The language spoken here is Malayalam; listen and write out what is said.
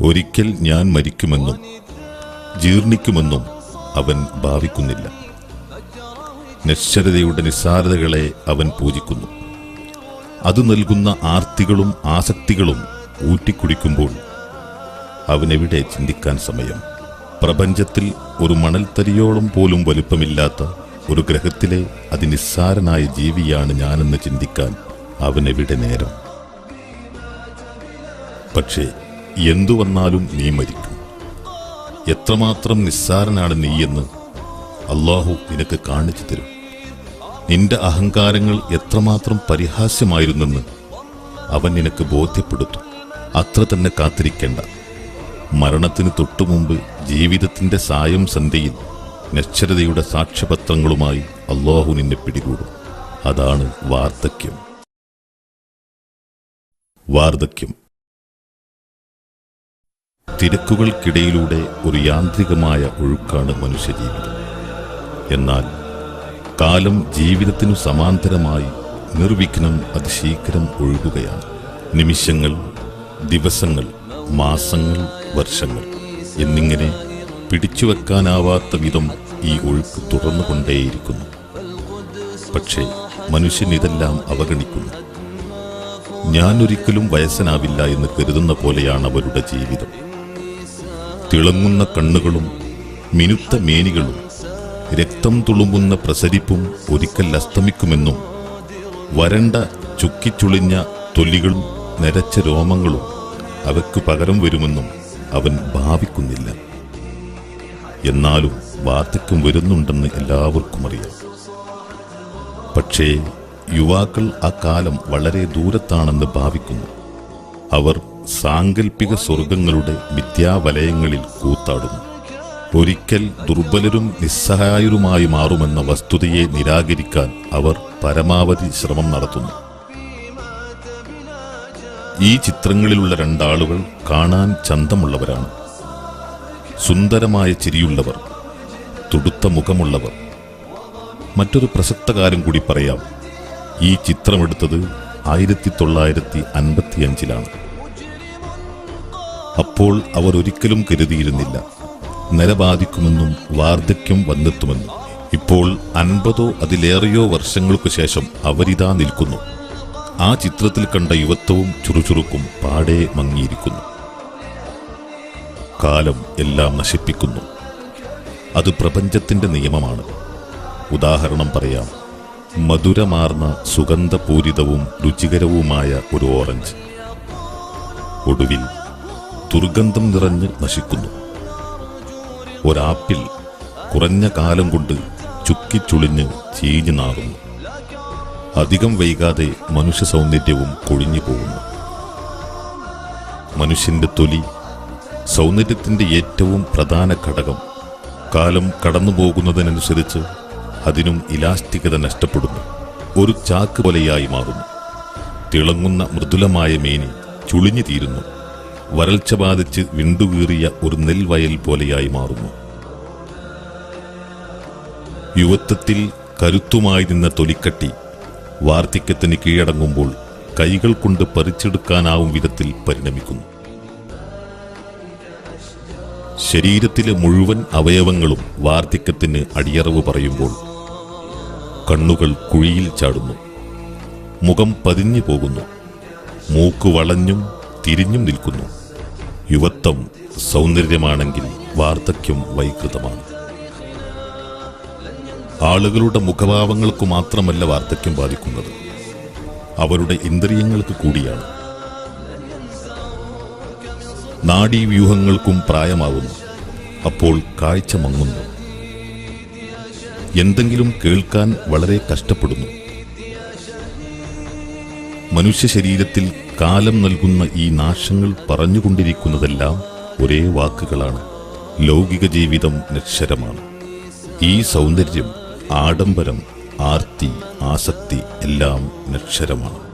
ഒരിക്കൽ ഞാൻ മരിക്കുമെന്നും ജീർണിക്കുമെന്നും അവൻ ഭാവിക്കുന്നില്ല. നശ്വരതയുടെ നിസ്സാരതകളെ അവൻ പൂജിക്കുന്നു. അത് നൽകുന്ന ആർത്തികളും ആസക്തികളും ഊറ്റിക്കുടിക്കുമ്പോൾ അവനെവിടെ ചിന്തിക്കാൻ സമയം? പ്രപഞ്ചത്തിൽ ഒരു മണൽത്തരിയോളം പോലും വലുപ്പമില്ലാത്ത ഒരു ഗ്രഹത്തിലെ അതിനിസ്സാരനായ ജീവിയാണ് ഞാനെന്ന് ചിന്തിക്കാൻ അവനെവിടെ നേരം? പക്ഷേ എന്തു വന്നാലും നീ മരിക്കും. എത്രമാത്രം നിസ്സാരനാണ് നീയെന്ന് അല്ലാഹു നിനക്ക് കാണിച്ചു തരും. നിന്റെ അഹങ്കാരങ്ങൾ എത്രമാത്രം പരിഹാസ്യമായിരുന്നെന്ന് അവൻ നിനക്ക് ബോധ്യപ്പെടുത്തും. അത്ര തന്നെ കാത്തിരിക്കേണ്ട. മരണത്തിന് തൊട്ടുമുമ്പ് ജീവിതത്തിന്റെ സായം സന്ധ്യയിൽ നശ്വരതയുടെ സാക്ഷ്യപത്രങ്ങളുമായി അല്ലാഹു നിന്നെ പിടികൂടും. അതാണ് വാർദ്ധക്യം. വാർദ്ധക്യം തിരക്കുകൾക്കിടയിലൂടെ ഒരു യാന്ത്രികമായ ഒഴുക്കാണ് മനുഷ്യജീവിതം. എന്നാൽ കാലം ജീവിതത്തിനു സമാന്തരമായി നിർവിഘ്നം അതിശീഘ്രം ഒഴുകുകയാണ്. നിമിഷങ്ങൾ, ദിവസങ്ങൾ, മാസങ്ങൾ, വർഷങ്ങൾ എന്നിങ്ങനെ പിടിച്ചുവെക്കാനാവാത്ത വിധം ഈ ഒഴുക്ക് തുടർന്നുകൊണ്ടേയിരിക്കുന്നു. പക്ഷേ മനുഷ്യൻ ഇതെല്ലാം അവഗണിക്കുന്നു. ഞാനൊരിക്കലും വയസ്സനാവില്ല എന്ന് കരുതുന്ന പോലെയാണ് അവരുടെ ജീവിതം. തിളങ്ങുന്ന കണ്ണുകളും മിനുത്ത മേനികളും രക്തം തുളുമ്പുന്ന പ്രസരിപ്പും ഒരിക്കൽ അസ്തമിക്കുമെന്നും വരണ്ട ചുക്കിച്ചുളിഞ്ഞ തൊലികളും നരച്ച രോമങ്ങളും അവയ്ക്കു പകരം വരുമെന്നും അവൻ ഭാവിക്കുന്നില്ല. എന്നാലും വാർദ്ധക്യം വരുന്നുണ്ടെന്ന് എല്ലാവർക്കും അറിയാം. പക്ഷേ യുവാക്കൾ ആ കാലം വളരെ ദൂരത്താണെന്ന് ഭാവിക്കുന്നു. അവർ സാങ്കല്പിക സ്വർഗങ്ങളുടെ മിഥ്യാവലയങ്ങളിൽ കൂത്താടുന്നു. ഒരിക്കൽ ദുർബലരും നിസ്സഹായരുമായി മാറുമെന്ന വസ്തുതയെ നിരാകരിക്കാൻ അവർ പരമാവധി ശ്രമം നടത്തുന്നു. ഈ ചിത്രങ്ങളിലുള്ള രണ്ടാളുകൾ കാണാൻ ചന്തമുള്ളവരാണ്. സുന്ദരമായ ചിരിയുള്ളവർ, തുടുത്ത മുഖമുള്ളവർ. മറ്റൊരു പ്രസക്ത കാര്യം കൂടി പറയാം. ഈ ചിത്രമെടുത്തത് 1955 അപ്പോൾ അവർ ഒരിക്കലും കരുതിയിരുന്നില്ല നരബാധിക്കുമെന്നും വാർദ്ധക്യം വന്നെത്തുമെന്നും. ഇപ്പോൾ 50 അതിലേറെയോ വർഷങ്ങൾക്കു ശേഷം അവരിതാ നിൽക്കുന്നു. ആ ചിത്രത്തിൽ കണ്ട യുവത്വവും ചുറുചുറുക്കും പാടെ മങ്ങിയിരിക്കുന്നു. കാലം എല്ലാം നശിപ്പിക്കുന്നു. അത് പ്രപഞ്ചത്തിന്റെ നിയമമാണ്. ഉദാഹരണം പറയാം. മധുരമാർന്ന സുഗന്ധപൂരിതവും രുചികരവുമായ ഒരു ഓറഞ്ച് ഒടുവിൽ ദുർഗന്ധം നിറഞ്ഞ് നശിക്കുന്നു. ഒരാപ്പിൾ കുറഞ്ഞ കാലം കൊണ്ട് ചുക്കിച്ചുളിഞ്ഞ് ചീഞ്ഞു നാറുന്നു. അധികം വൈകാതെ മനുഷ്യ സൗന്ദര്യവും കൊഴിഞ്ഞു പോകുന്നു. മനുഷ്യന്റെ തൊലി സൗന്ദര്യത്തിന്റെ ഏറ്റവും പ്രധാന ഘടകം. കാലം കടന്നുപോകുന്നതിനനുസരിച്ച് അതിനും ഇലാസ്റ്റികത നഷ്ടപ്പെടുന്നു. ഒരു ചാക്ക് പോലെയായി മാറുന്നു. തിളങ്ങുന്ന മൃദുലമായ മേനി ചുളിഞ്ഞു തീരുന്നു. വരൾച്ച ബാധിച്ച് വിണ്ടുകീറിയ ഒരു നെൽവയൽ പോലെയായി മാറുന്നു. യുവത്വത്തിൽ കരുത്തുമായി നിന്ന തൊലിക്കട്ടി വാർദ്ധക്യത്തിന് കീഴടങ്ങുമ്പോൾ കൈകൾ കൊണ്ട് പറിച്ചെടുക്കാനാവും വിധത്തിൽ പരിണമിക്കുന്നു. ശരീരത്തിലെ മുഴുവൻ അവയവങ്ങളും വാർദ്ധക്യത്തിന് അടിയറവ് പറയുമ്പോൾ കണ്ണുകൾ കുഴിയിൽ ചാടുന്നു. മുഖം പതിഞ്ഞു പോകുന്നു. മൂക്ക് വളഞ്ഞും തിരിഞ്ഞും നിൽക്കുന്നു. യുവത്വം സൗന്ദര്യമാണെങ്കിൽ വാർദ്ധക്യം വൈകൃതമാണ്. ആളുകളുടെ മുഖഭാവങ്ങൾക്ക് മാത്രമല്ല വാർദ്ധക്യം ബാധിക്കുന്നത്, അവരുടെ ഇന്ദ്രിയങ്ങൾക്ക് കൂടിയാണ്. നാഡീവ്യൂഹങ്ങൾക്കും പ്രായമാവുന്നു. അപ്പോൾ കാഴ്ച മങ്ങുന്നു. എന്തെങ്കിലും കേൾക്കാൻ വളരെ കഷ്ടപ്പെടുന്നു. മനുഷ്യ ശരീരത്തിൽ കാലം നൽകുന്ന ഈ നാശങ്ങൾ പറഞ്ഞുകൊണ്ടിരിക്കുന്നതെല്ലാം ഒരേ വാക്കുകളാണ്. ലൗകിക ജീവിതം നശ്വരമാണ്. ഈ സൗന്ദര്യം, ആഡംബരം, ആർത്തി, ആസക്തി എല്ലാം നശ്വരമാണ്.